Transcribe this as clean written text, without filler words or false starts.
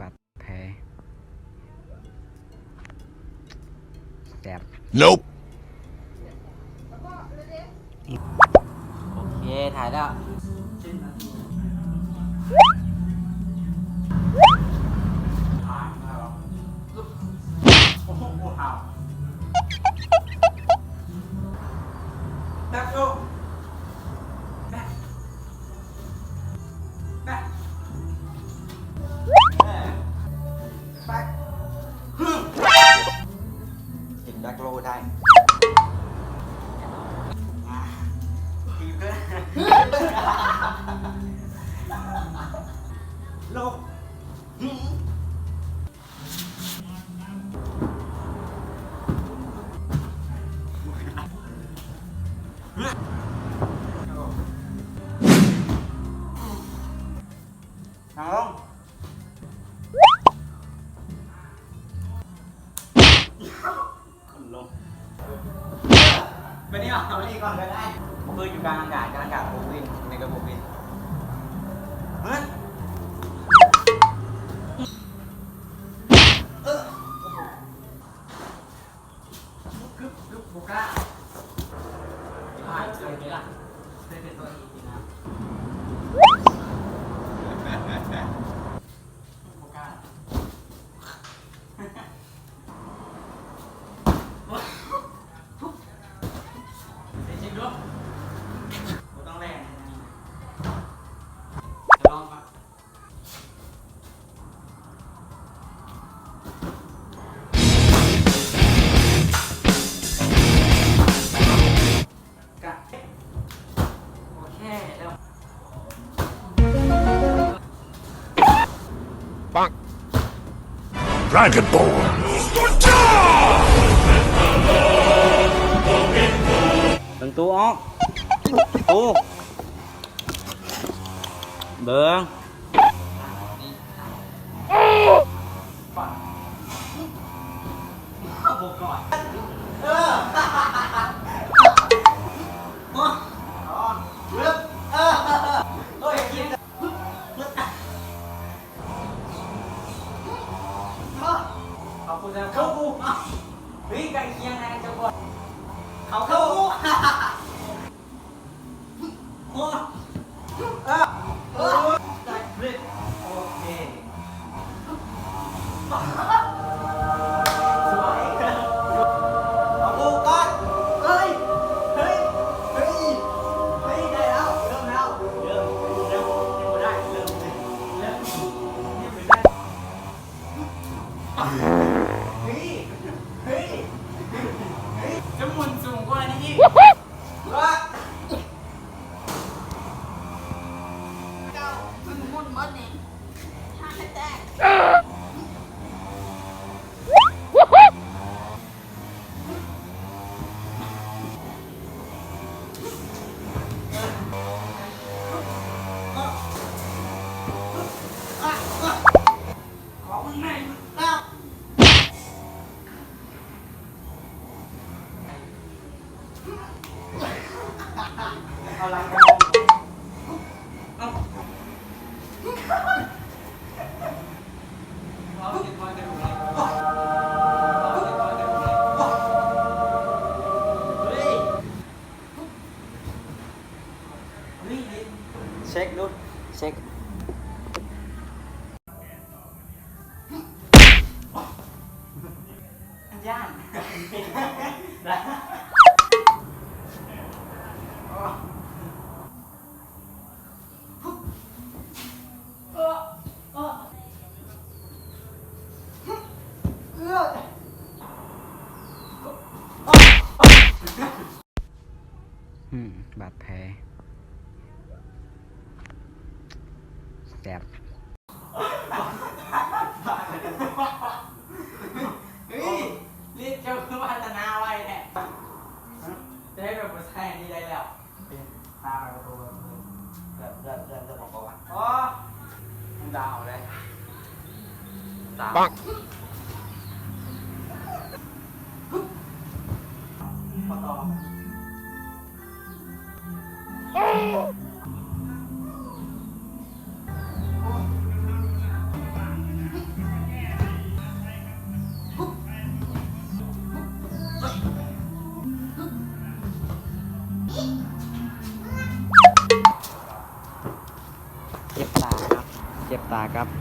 บาดแผลแสบ Nope โอเคถ่ายแล้วดักโยแม่แม่ไปกินดักโลได้ทีเพื่อนโลนั่งลงขึ้นลงไปนี่ก่อนเอานี่ก่อนก็ได้ผมคืออยู่กลางอากาศผมวินในกระบอกวินเฮ้ยบุกล้าถ่ายเลยไหมล่ะเป็นตัวอีกทีนะบุกล้าจริงด้วยกูต้องแรงจะลองครับโอเคเริ่มปัง Dragon Ball ตึงตู้ออกตู้เบิ้งบุกก่อนขอบคุณนะเข้ากูเฮ้ยไก่เคียงไงจะบอกเข้ากูโอ้ได้เรียบโอเคสวยเอากูก่อนเฮ้ยได้แล้วเริ่มแล้วยังไม่ได้เริ่มยังไม่ได้จะหมุนสูงกว่านี้อีกมันหมุนหมดนี่ทางแตกของมึงไม่เอาลังกันเอาเช็คดูเช็คย่านบาดแผลแสบเฮ้ยรีบเจ้าคือพัฒนาไว้แหละจะได้แบบใช้อันนี้ได้แล้วตาไปประตูเริ่มบอกก่อนอ๋อมันดาวเลยปังพอต่อ เจ็บตาครับ